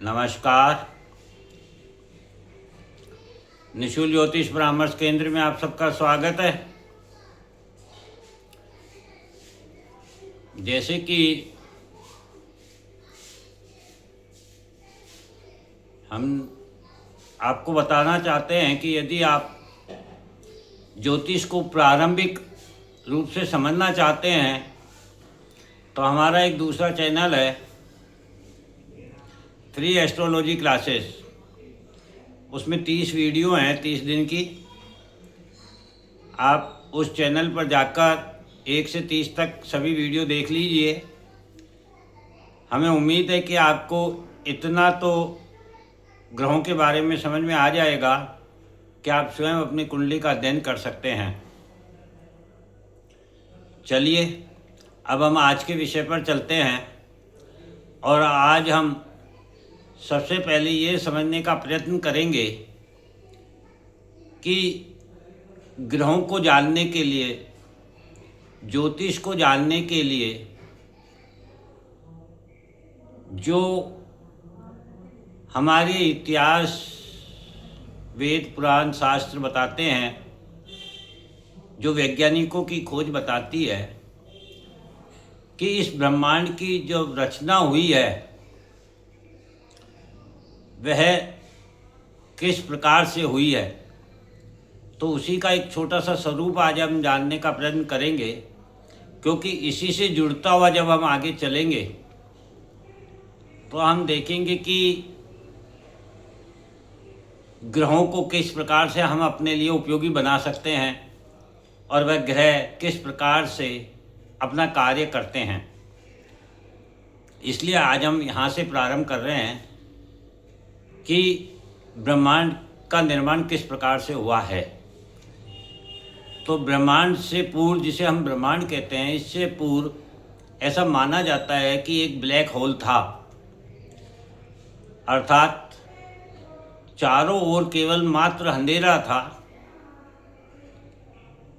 नमस्कार। निशुल्क ज्योतिष परामर्श केंद्र में आप सबका स्वागत है। जैसे कि हम आपको बताना चाहते हैं कि यदि आप ज्योतिष को प्रारंभिक रूप से समझना चाहते हैं तो हमारा एक दूसरा चैनल है फ्री एस्ट्रोलॉजी क्लासेस। उसमें 30 वीडियो हैं 30 दिन की। आप उस चैनल पर जाकर 1 से 30 तक सभी वीडियो देख लीजिए। हमें उम्मीद है कि आपको इतना तो ग्रहों के बारे में समझ में आ जाएगा कि आप स्वयं अपनी कुंडली का अध्ययन कर सकते हैं। चलिए अब हम आज के विषय पर चलते हैं और आज हम सबसे पहले ये समझने का प्रयत्न करेंगे कि ग्रहों को जानने के लिए, ज्योतिष को जानने के लिए जो हमारे इतिहास, वेद, पुराण, शास्त्र बताते हैं, जो वैज्ञानिकों की खोज बताती है कि इस ब्रह्मांड की जो रचना हुई है वह किस प्रकार से हुई है, तो उसी का एक छोटा सा स्वरूप आज हम जानने का प्रयत्न करेंगे। क्योंकि इसी से जुड़ता हुआ जब हम आगे चलेंगे तो हम देखेंगे कि ग्रहों को किस प्रकार से हम अपने लिए उपयोगी बना सकते हैं और वह ग्रह किस प्रकार से अपना कार्य करते हैं। इसलिए आज हम यहाँ से प्रारंभ कर रहे हैं कि ब्रह्मांड का निर्माण किस प्रकार से हुआ है। तो ब्रह्मांड से पूर्व, जिसे हम ब्रह्मांड कहते हैं, इससे पूर्व ऐसा माना जाता है कि एक ब्लैक होल था, अर्थात चारों ओर केवल मात्र अंधेरा था।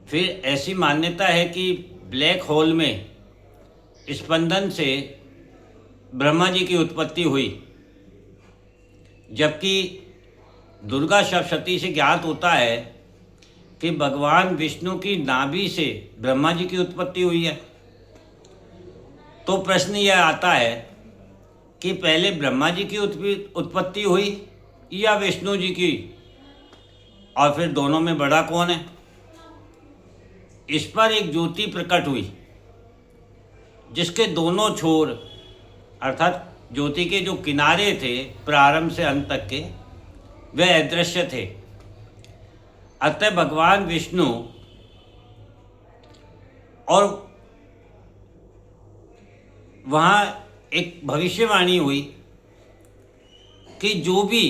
फिर ऐसी मान्यता है कि ब्लैक होल में स्पंदन से ब्रह्मा जी की उत्पत्ति हुई, जबकि दुर्गा सप्तशती से ज्ञात होता है कि भगवान विष्णु की नाभि से ब्रह्मा जी की उत्पत्ति हुई है। तो प्रश्न यह आता है कि पहले ब्रह्मा जी की उत्पत्ति हुई या विष्णु जी की, और फिर दोनों में बड़ा कौन है। इस पर एक ज्योति प्रकट हुई जिसके दोनों छोर, अर्थात ज्योति के जो किनारे थे प्रारंभ से अंत तक के, वह अदृश्य थे। अतः भगवान विष्णु और वहाँ एक भविष्यवाणी हुई कि जो भी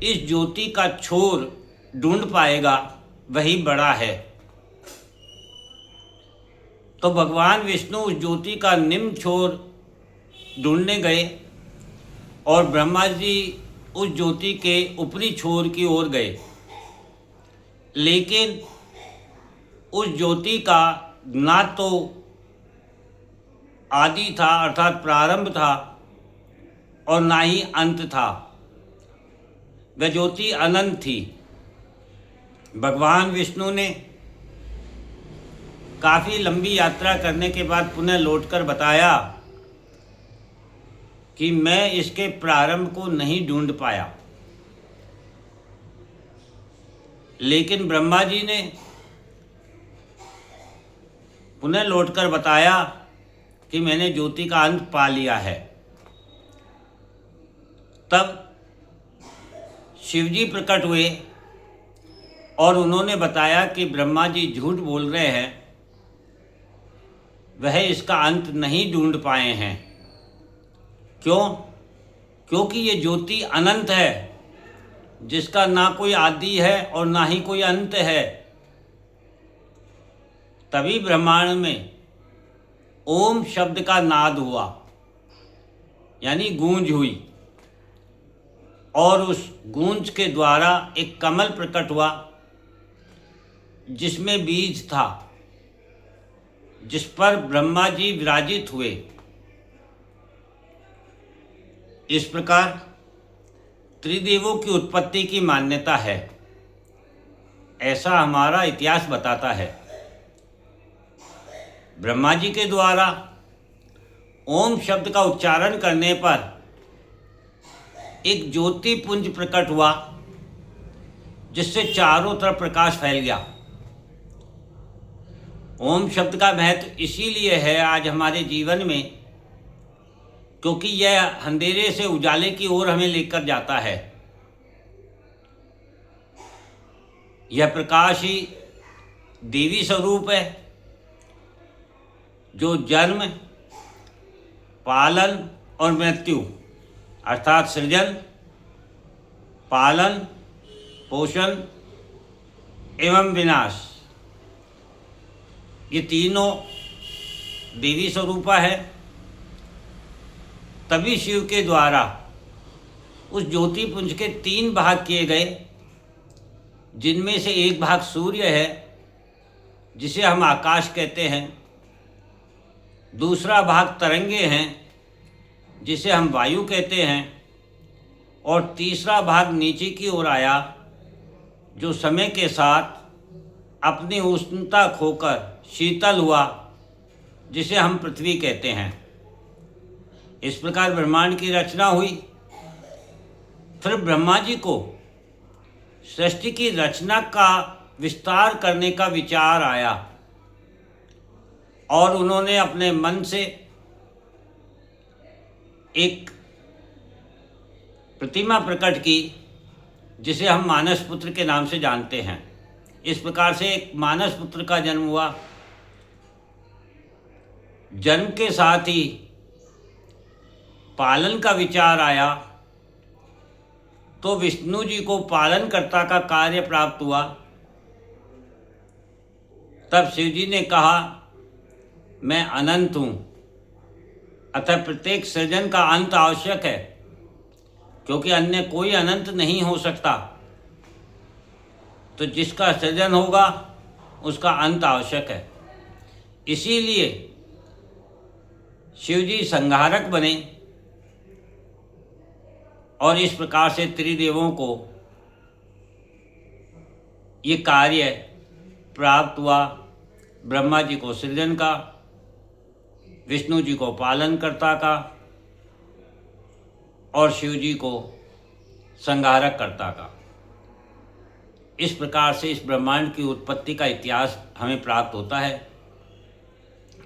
इस ज्योति का छोर ढूंढ पाएगा वही बड़ा है। तो भगवान विष्णु उस ज्योति का निम्न छोर ढूंढने गए और ब्रह्मा जी उस ज्योति के ऊपरी छोर की ओर गए। लेकिन उस ज्योति का ना तो आदि था, अर्थात प्रारंभ था, और ना ही अंत था। वह ज्योति अनंत थी। भगवान विष्णु ने काफ़ी लंबी यात्रा करने के बाद पुनः लौटकर बताया कि मैं इसके प्रारंभ को नहीं ढूंढ पाया। लेकिन ब्रह्मा जी ने पुनः लौटकर बताया कि मैंने ज्योति का अंत पा लिया है। तब शिवजी प्रकट हुए और उन्होंने बताया कि ब्रह्मा जी झूठ बोल रहे हैं, वह इसका अंत नहीं ढूंढ पाए हैं। क्यों? क्योंकि ये ज्योति अनंत है, जिसका ना कोई आदि है और ना ही कोई अंत है। तभी ब्रह्मांड में ओम शब्द का नाद हुआ, यानी गूंज हुई, और उस गूंज के द्वारा एक कमल प्रकट हुआ जिसमें बीज था, जिस पर ब्रह्मा जी विराजित हुए। इस प्रकार त्रिदेवों की उत्पत्ति की मान्यता है, ऐसा हमारा इतिहास बताता है। ब्रह्मा जी के द्वारा ओम शब्द का उच्चारण करने पर एक ज्योति पुंज प्रकट हुआ, जिससे चारों तरफ प्रकाश फैल गया। ओम शब्द का महत्व इसीलिए है आज हमारे जीवन में, क्योंकि यह अंधेरे से उजाले की ओर हमें लेकर जाता है। यह प्रकाश ही देवी स्वरूप है, जो जन्म, पालन और मृत्यु अर्थात सृजन, पालन, पोषण एवं विनाश, ये तीनों देवी स्वरूपा है। तभी शिव के द्वारा उस ज्योति पुंज के 3 भाग किए गए, जिनमें से एक भाग सूर्य है, जिसे हम आकाश कहते हैं। दूसरा भाग तरंगे हैं, जिसे हम वायु कहते हैं। और तीसरा भाग नीचे की ओर आया, जो समय के साथ अपनी उष्णता खोकर शीतल हुआ, जिसे हम पृथ्वी कहते हैं। इस प्रकार ब्रह्मांड की रचना हुई। फिर ब्रह्मा जी को सृष्टि की रचना का विस्तार करने का विचार आया और उन्होंने अपने मन से एक प्रतिमा प्रकट की, जिसे हम मानस पुत्र के नाम से जानते हैं। इस प्रकार से एक मानस पुत्र का जन्म हुआ। जन्म के साथ ही पालन का विचार आया, तो विष्णु जी को पालनकर्ता का कार्य प्राप्त हुआ। तब शिव जी ने कहा, मैं अनंत हूँ, अतः प्रत्येक सृजन का अंत आवश्यक है, क्योंकि अन्य कोई अनंत नहीं हो सकता। तो जिसका सृजन होगा उसका अंत आवश्यक है। इसीलिए शिव जी संहारक बने और इस प्रकार से त्रिदेवों को ये कार्य प्राप्त हुआ। ब्रह्मा जी को सृजन का, विष्णु जी को पालनकर्ता का और शिव जी को संहारक कर्ता का। इस प्रकार से इस ब्रह्मांड की उत्पत्ति का इतिहास हमें प्राप्त होता है,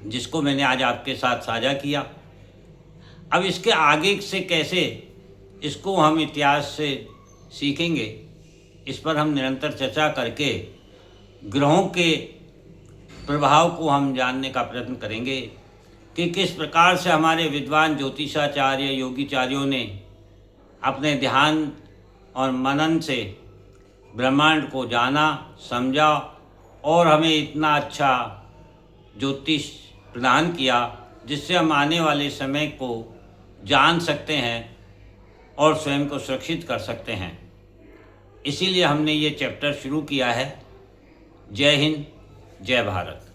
जिसको मैंने आज आपके साथ साझा किया। अब इसके आगे से कैसे इसको हम इतिहास से सीखेंगे, इस पर हम निरंतर चर्चा करके ग्रहों के प्रभाव को हम जानने का प्रयत्न करेंगे कि किस प्रकार से हमारे विद्वान ज्योतिषाचार्य योगीचार्यों ने अपने ध्यान और मनन से ब्रह्मांड को जाना, समझा और हमें इतना अच्छा ज्योतिष प्रदान किया, जिससे हम आने वाले समय को जान सकते हैं और स्वयं को सुरक्षित कर सकते हैं। इसीलिए हमने ये चैप्टर शुरू किया है। जय हिंद, जय भारत।